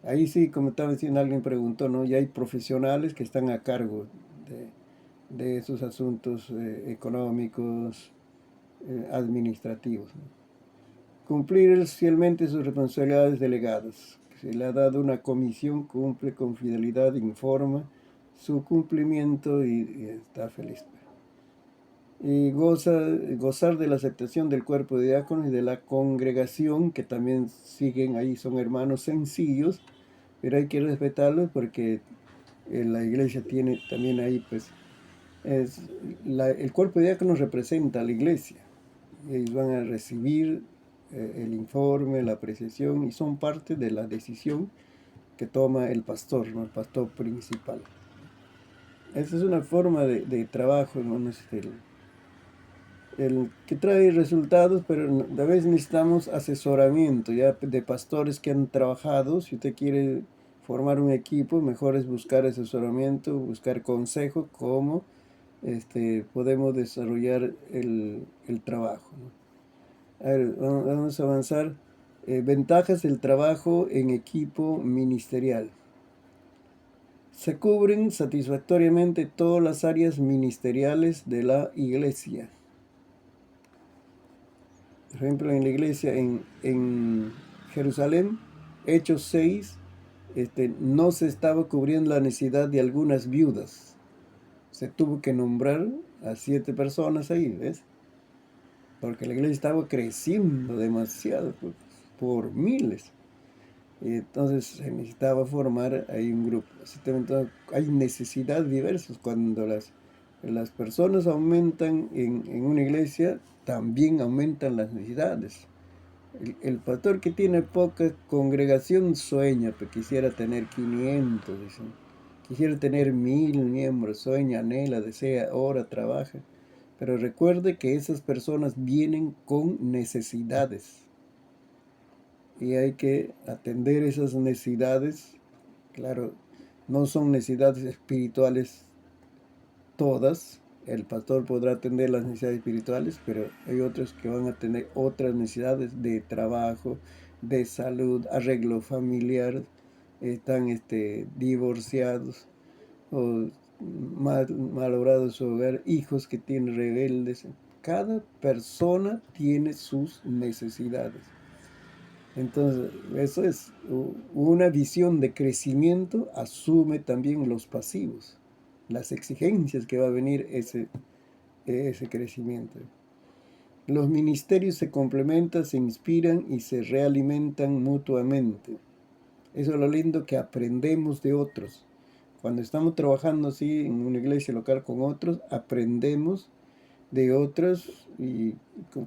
Ahí sí, como estaba diciendo, alguien preguntó, ¿no? Ya hay profesionales que están a cargo de esos asuntos económicos, administrativos, ¿no? Cumplir fielmente sus responsabilidades delegadas. Se le ha dado una comisión, cumple con fidelidad, informa su cumplimiento y está feliz. Y gozar de la aceptación del cuerpo de diáconos y de la congregación, que también siguen ahí, son hermanos sencillos, pero hay que respetarlos porque la iglesia tiene también ahí, pues, el cuerpo de diáconos representa a la iglesia. Ellos van a recibir el informe, la apreciación y son parte de la decisión que toma el pastor, ¿no? El pastor principal. Esa es una forma de trabajo, ¿no? El que trae resultados, pero a veces necesitamos asesoramiento ya de pastores que han trabajado. Si usted quiere formar un equipo, mejor es buscar asesoramiento, buscar consejo, cómo podemos desarrollar el trabajo, ¿no? A ver, vamos a avanzar. Ventajas del trabajo en equipo ministerial. Se cubren satisfactoriamente todas las áreas ministeriales de la iglesia. Por ejemplo, en la iglesia en Jerusalén, Hechos 6, no se estaba cubriendo la necesidad de algunas viudas. Se tuvo que nombrar a 7 personas ahí, ¿ves? Porque la iglesia estaba creciendo demasiado, por miles. Y entonces se necesitaba formar ahí un grupo. Entonces, hay necesidades diversas. Cuando las personas aumentan en una iglesia, también aumentan las necesidades. El pastor que tiene poca congregación sueña, pero quisiera tener 500, dicen. Quisiera tener 1000 miembros, sueña, anhela, desea, ora, trabaja. Pero recuerde que esas personas vienen con necesidades y hay que atender esas necesidades. Claro, no son necesidades espirituales todas. El pastor podrá atender las necesidades espirituales, pero hay otros que van a tener otras necesidades de trabajo, de salud, arreglo familiar, están divorciados o malogrado su hogar, hijos que tienen rebeldes. Cada persona tiene sus necesidades. Entonces, eso es una visión de crecimiento, asume también los pasivos. las exigencias que va a venir ese crecimiento. Los ministerios se complementan, se inspiran y se realimentan mutuamente. Eso es lo lindo, que aprendemos de otros. Cuando estamos trabajando así en una iglesia local con otros, aprendemos de otros y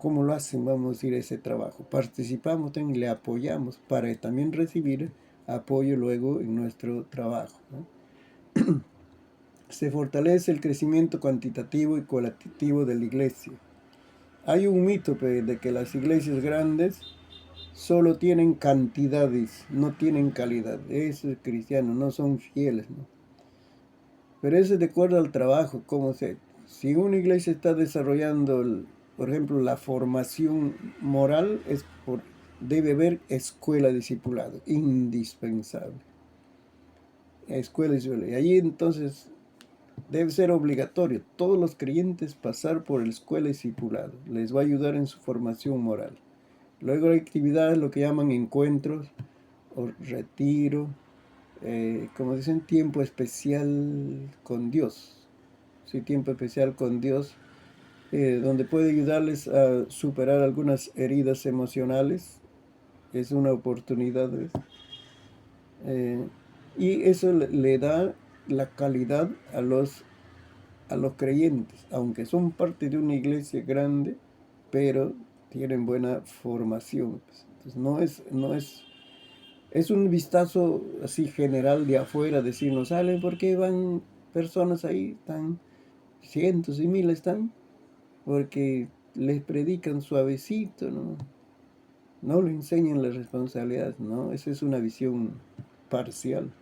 cómo lo hacen, vamos a decir, ese trabajo. Participamos y le apoyamos para también recibir apoyo luego en nuestro trabajo, ¿no? Se fortalece el crecimiento cuantitativo y cualitativo de la iglesia. Hay un mito de que las iglesias grandes solo tienen cantidades, no tienen calidad. Esos cristianos no son fieles, ¿no? Pero eso es de acuerdo al trabajo, si una iglesia está desarrollando, por ejemplo, la formación moral, debe haber escuela de discipulado, indispensable. Escuela de discipulado. Y allí entonces debe ser obligatorio todos los creyentes pasar por la escuela de discipulado. Les va a ayudar en su formación moral. Luego hay actividades, lo que llaman encuentros o retiro, como dicen, tiempo especial con Dios. Sí, tiempo especial con Dios, donde puede ayudarles a superar algunas heridas emocionales. Es una oportunidad, ¿ves? Y eso le da la calidad a los creyentes, aunque son parte de una iglesia grande, pero tienen buena formación. Entonces es un vistazo así general de afuera, decir, no salen porque van personas ahí, están cientos y miles, están, porque les predican suavecito, ¿no? No le enseñan las responsabilidades, ¿no? Esa es una visión parcial.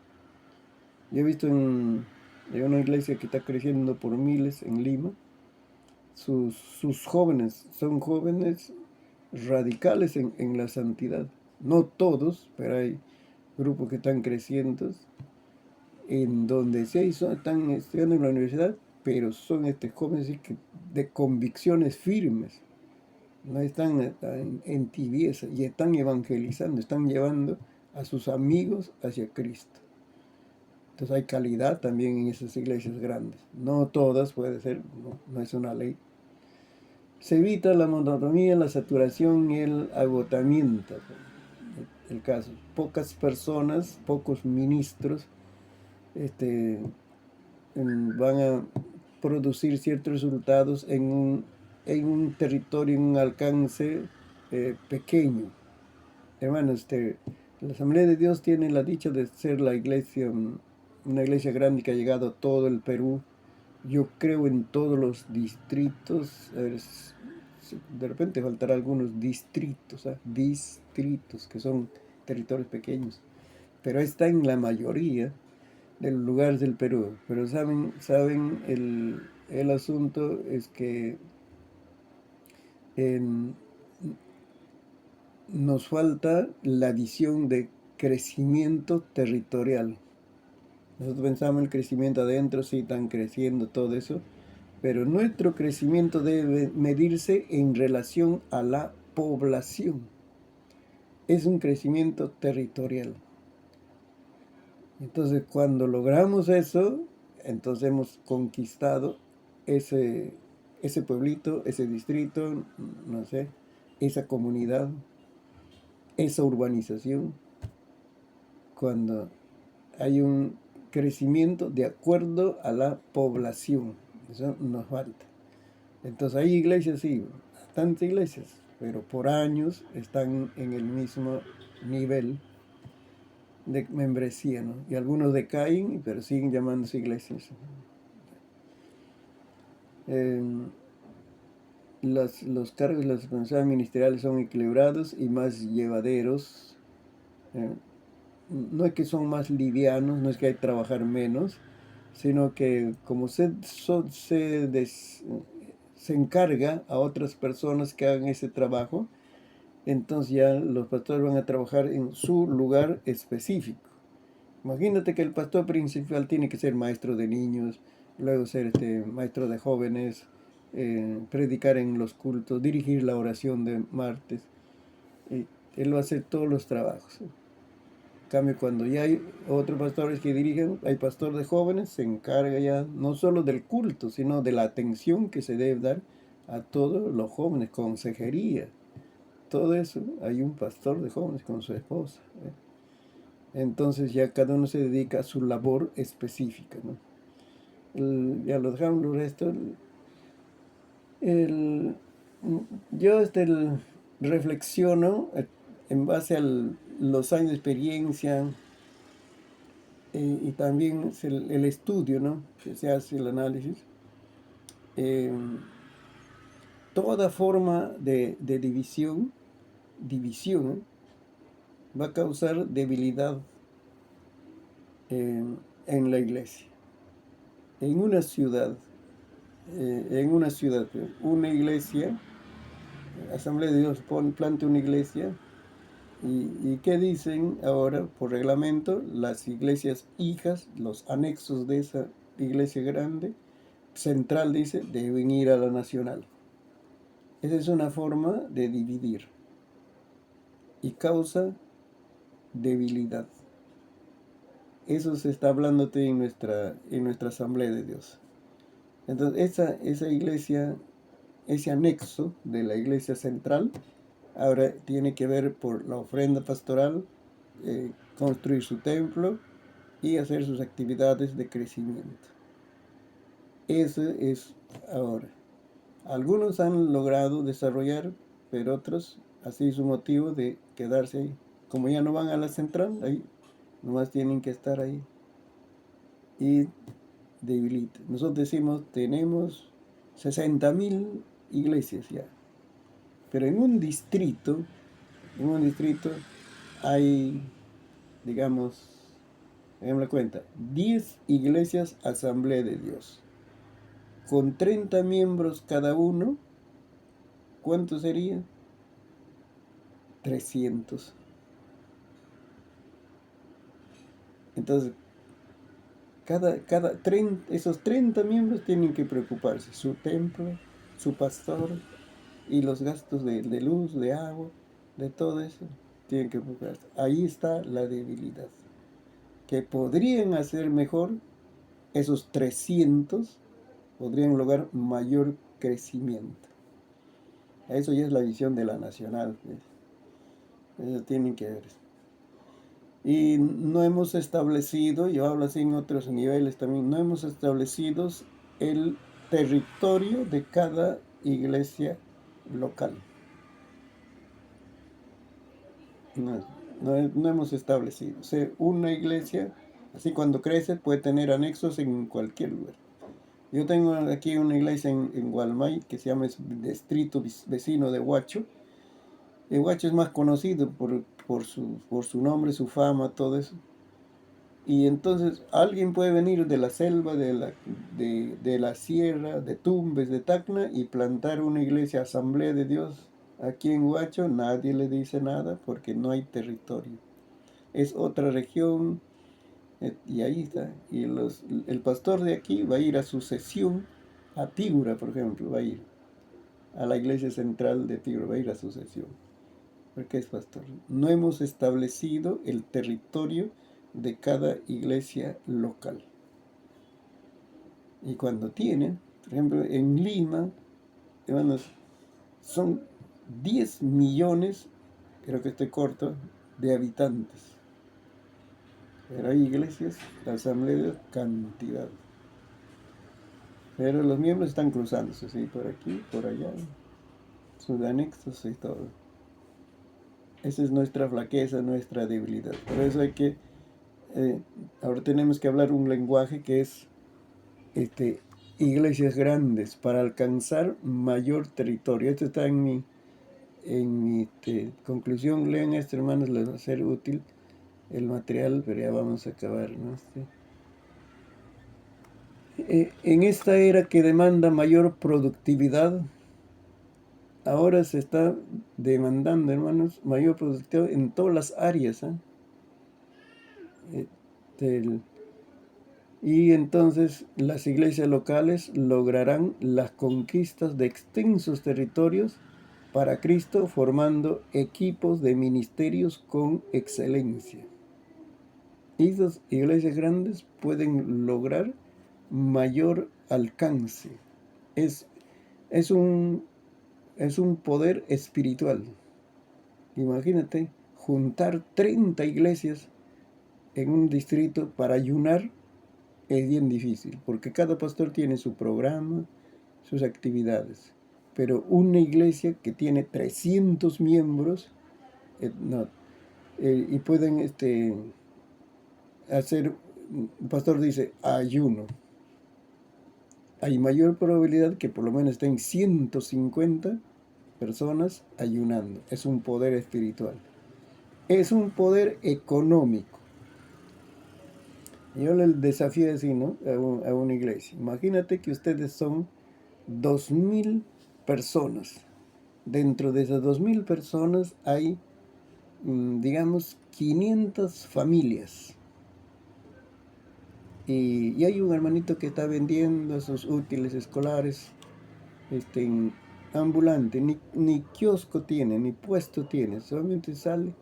Yo he visto en una iglesia que está creciendo por miles en Lima, sus jóvenes son jóvenes radicales en la santidad. No todos, pero hay grupos que están creciendo, en donde sí están estudiando en la universidad, pero son jóvenes de convicciones firmes. No están en tibieza y están evangelizando, están llevando a sus amigos hacia Cristo. Entonces hay calidad también en esas iglesias grandes. No todas, puede ser, no es una ley. Se evita la monotonía, la saturación y el agotamiento. El caso, pocas personas, pocos ministros van a producir ciertos resultados en un territorio, en un alcance pequeño. Hermanos, la Asamblea de Dios tiene la dicha de ser la iglesia, una iglesia grande que ha llegado a todo el Perú. Yo creo en todos los distritos. De repente faltará algunos distritos, distritos que son territorios pequeños, pero está en la mayoría de los lugares del Perú. Pero saben el asunto es que en, nos falta la visión de crecimiento territorial. Nosotros pensamos el crecimiento adentro, sí, están creciendo todo eso, pero nuestro crecimiento debe medirse en relación a la población. Es un crecimiento territorial. Entonces, cuando logramos eso, entonces hemos conquistado ese pueblito, ese distrito, no sé, esa comunidad, esa urbanización, cuando hay un crecimiento de acuerdo a la población. Eso nos falta. Entonces hay iglesias, sí, bastantes iglesias, pero por años están en el mismo nivel de membresía, ¿no? Y algunos decaen, pero siguen llamándose iglesias. Eh, los cargos y las responsabilidades ministeriales son equilibrados y más llevaderos. Eh, no es que son más livianos, no es que hay que trabajar menos, sino que como se encarga a otras personas que hagan ese trabajo, entonces ya los pastores van a trabajar en su lugar específico. Imagínate que el pastor principal tiene que ser maestro de niños, luego ser maestro de jóvenes, predicar en los cultos, dirigir la oración de martes. Él va a hacer todos los trabajos. cambio, cuando ya hay otros pastores que dirigen, hay pastor de jóvenes, se encarga ya no solo del culto, sino de la atención que se debe dar a todos los jóvenes, consejería, todo eso. Hay un pastor de jóvenes con su esposa, ¿eh? Entonces ya cada uno se dedica a su labor específica, ¿no? Ya lo dejamos el resto. El- yo reflexiono en base a los años de experiencia, y también es el estudio, ¿no?, que se hace, el análisis. Eh, Toda forma de división va a causar debilidad en la iglesia. En una ciudad, una iglesia, Asamblea de Dios planta una iglesia. ¿Y qué dicen ahora por reglamento? Las iglesias hijas, los anexos de esa iglesia grande, central, dice, deben ir a la nacional. Esa es una forma de dividir y causa debilidad. Eso se está hablándote en nuestra Asamblea de Dios. Entonces, esa iglesia, ese anexo de la iglesia central, ahora tiene que ver por la ofrenda pastoral, construir su templo y hacer sus actividades de crecimiento. Eso es ahora. Algunos han logrado desarrollar, pero otros, así su motivo de quedarse ahí. Como ya no van a la central, ahí nomás tienen que estar ahí. Y debilita. Nosotros decimos, tenemos 60.000 iglesias ya. Pero en un distrito hay, digamos, déjenme cuenta, 10 iglesias Asamblea de Dios. Con 30 miembros cada uno, ¿cuánto sería? 300. Entonces, esos 30 miembros tienen que preocuparse, su templo, su pastor y los gastos de luz, de agua, de todo eso, tienen que preocuparse. Ahí está la debilidad. Que podrían hacer mejor, esos 300 podrían lograr mayor crecimiento. Eso ya es la visión de la nacional, pues. Eso tienen que ver. Y no hemos establecido, yo hablo así en otros niveles también, no hemos establecido el territorio de cada iglesia local. No hemos establecido. O sea, una iglesia, así cuando crece, puede tener anexos en cualquier lugar. Yo tengo aquí una iglesia en Gualmay que se llama Distrito Vecino de Huacho. El Huacho es más conocido por su nombre, su fama, todo eso. Y entonces alguien puede venir de la selva, de la sierra, de Tumbes, de Tacna, y plantar una iglesia Asamblea de Dios aquí en Huacho. Nadie le dice nada porque no hay territorio. Es otra región, y ahí está. Y el pastor de aquí va a ir a su sesión a Piura, por ejemplo, va a ir a la iglesia central de Piura, va a ir a su sesión, porque es pastor. No hemos establecido el territorio de cada iglesia local. Y cuando tienen, por ejemplo, en Lima, hermanos, son 10 millones, creo que estoy corto, de habitantes. Pero hay iglesias, la Asamblea de Dios, cantidad. Pero los miembros están cruzándose, ¿sí? Por aquí, por allá, sus anexos y todo. Esa es nuestra flaqueza, nuestra debilidad. Por eso hay que, ahora tenemos que hablar un lenguaje que es iglesias grandes para alcanzar mayor territorio. Esto está en mi conclusión. Lean esto, hermanos, les va a ser útil el material, pero ya vamos a acabar, ¿no? En esta era que demanda mayor productividad, ahora se está demandando, hermanos, mayor productividad en todas las áreas, ¿eh? Y entonces las iglesias locales lograrán las conquistas de extensos territorios para Cristo, formando equipos de ministerios con excelencia. esas iglesias grandes pueden lograr mayor alcance. Es, es un, es un poder espiritual. Imagínate juntar 30 iglesias en un distrito para ayunar es bien difícil, porque cada pastor tiene su programa, sus actividades. Pero una iglesia que tiene 300 miembros no, y pueden hacer, el pastor dice, ayuno. Hay mayor probabilidad que por lo menos estén 150 personas ayunando. Es un poder espiritual. Es un poder económico. Yo le desafío así, ¿no? A una iglesia. Imagínate que ustedes son 2000 personas. Dentro de esas 2000 personas hay, digamos, 500 familias. Y hay un hermanito que está vendiendo sus útiles escolares en ambulante, ni kiosco tiene, ni puesto tiene, solamente sale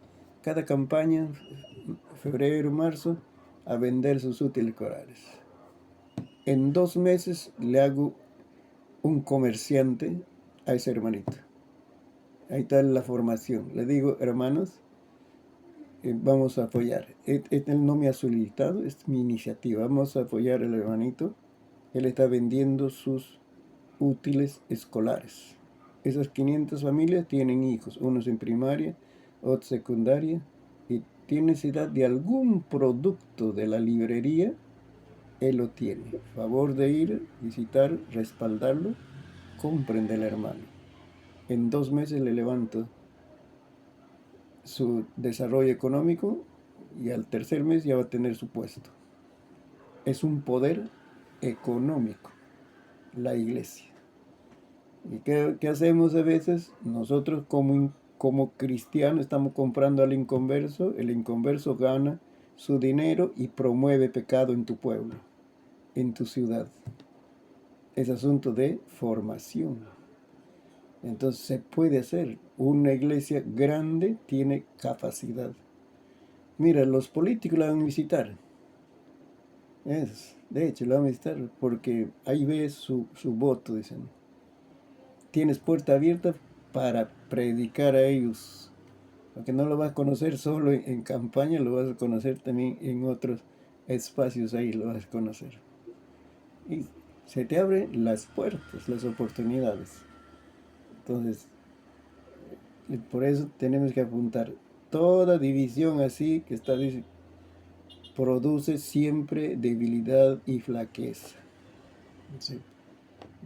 cada campaña, febrero, marzo, a vender sus útiles escolares. En 2 meses le hago un comerciante a ese hermanito. Ahí está la formación. Le digo, hermanos, vamos a apoyar. Él no me ha solicitado, es mi iniciativa. Vamos a apoyar al hermanito. Él está vendiendo sus útiles escolares. Esas 500 familias tienen hijos, unos en primaria, otros secundaria, y tiene necesidad de algún producto de la librería, él lo tiene. Favor de ir, visitar, respaldarlo, compren del hermano. En 2 meses le levanto su desarrollo económico y al tercer mes ya va a tener su puesto. Es un poder económico, la iglesia. ¿Y qué hacemos a veces? Nosotros como cristianos estamos comprando al inconverso, el inconverso gana su dinero y promueve pecado en tu pueblo, en tu ciudad. Es asunto de formación. Entonces se puede hacer. Una iglesia grande tiene capacidad. Mira, los políticos la van a visitar. De hecho, la van a visitar porque ahí ves su voto, dicen. Tienes puerta abierta para predicar a ellos. Porque no lo vas a conocer solo en campaña, lo vas a conocer también en otros espacios, ahí lo vas a conocer. Y se te abren las puertas, las oportunidades. Entonces, por eso tenemos que apuntar. Toda división así que está produce siempre debilidad y flaqueza. ¿Sí?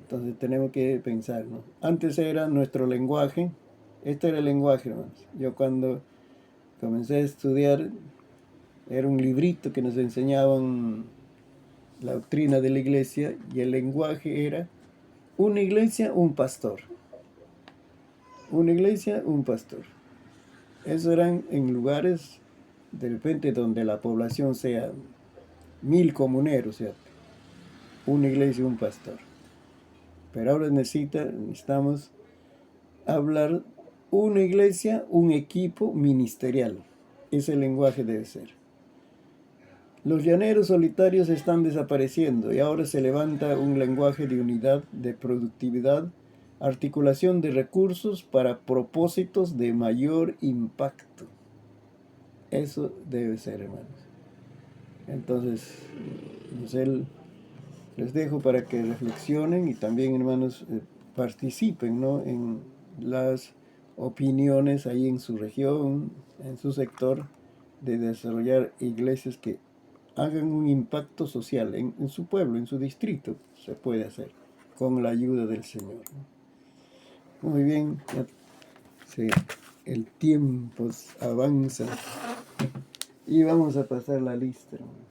Entonces tenemos que pensar, ¿no? Antes era nuestro lenguaje, este era el lenguaje, hermanos. Yo cuando comencé a estudiar, era un librito que nos enseñaban la doctrina de la iglesia y el lenguaje era una iglesia, un pastor. Una iglesia, un pastor. Eso eran en lugares de repente donde la población sea 1000 comuneros, ¿cierto? Una iglesia, un pastor. Pero ahora necesitamos hablar una iglesia, un equipo ministerial. Ese lenguaje debe ser. Los llaneros solitarios están desapareciendo y ahora se levanta un lenguaje de unidad, de productividad, articulación de recursos para propósitos de mayor impacto. Eso debe ser, hermanos. Entonces, les dejo para que reflexionen y también, hermanos, participen, ¿no?, en las opiniones ahí en su región, en su sector, de desarrollar iglesias que hagan un impacto social en su pueblo, en su distrito. Se puede hacer con la ayuda del Señor, ¿no? Muy bien, el tiempo avanza y vamos a pasar la lista, hermano.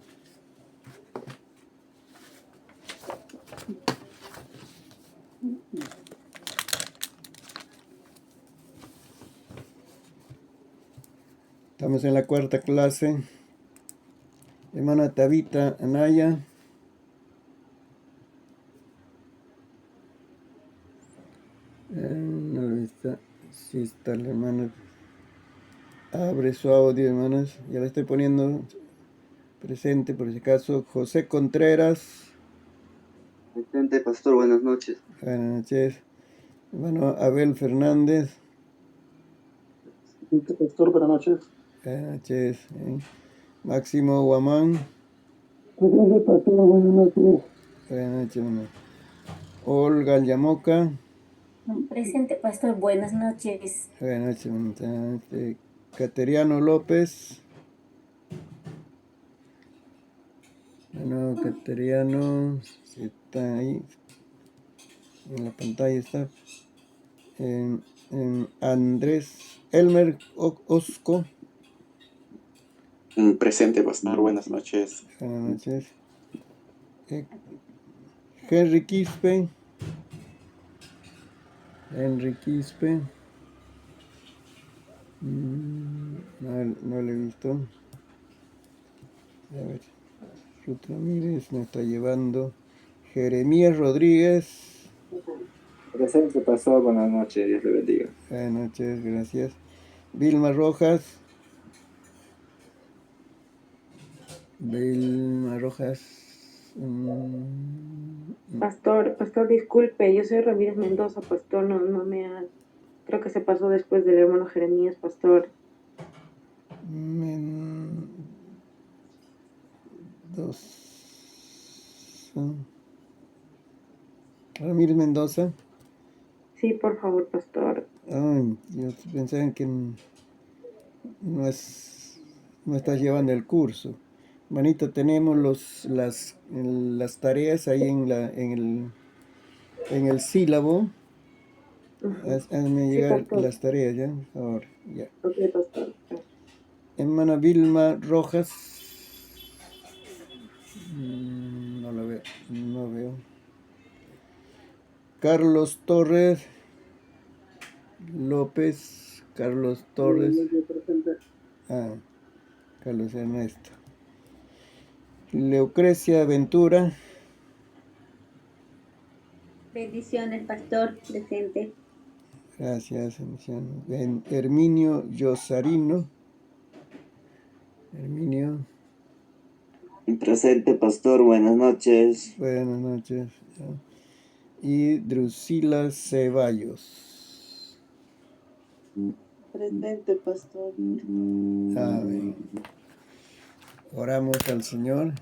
Estamos en la cuarta clase. Hermana Tabita Anaya. No está. Sí está la hermana. Abre su audio, hermanas. Ya le estoy poniendo Presente, por si acaso. José Contreras. Presente, pastor, buenas noches. Buenas noches. Hermano Abel Fernández. Pastor, buenas noches. Buenas noches. Máximo Guamán. Presente, pastor, buenas noches. Buenas noches, hermano. Olga Yamoca. Presente, pastor, buenas noches. Buenas noches, hermano. Cateriano López. Bueno, Cateriano, si está ahí, en la pantalla está. Andrés Elmer Osco. Presente, pastor, buenas noches. Buenas noches. Henry Quispe. Henry Quispe. No le he visto. A ver. Ruth Ramírez me está llevando. Jeremías Rodríguez. Presente, pastor, buenas noches, Dios le bendiga. Buenas noches, gracias. Vilma Rojas. Vilma Rojas. Pastor, disculpe, yo soy Ramírez Mendoza, pastor, no me ha... Creo que se pasó después del hermano Jeremías, pastor. Ramírez Mendoza. Sí, por favor, pastor. Ay, yo pensaba que no estás llevando el curso. Manito, tenemos las tareas ahí en el sílabo. Hazme llegar pastor. las tareas, ¿ya? Ahora, ya. Ok, pastor. Hermana Vilma Rojas. No lo veo, no veo. Carlos Torres López. Carlos Torres. Carlos Ernesto. Leucrecia Ventura. Bendiciones, pastor, presente. Gracias, Herminio Yosarino. Herminio. Presente, pastor, buenas noches. Buenas noches. Y Drusila Ceballos. Presente, pastor. Amén. Oramos al Señor.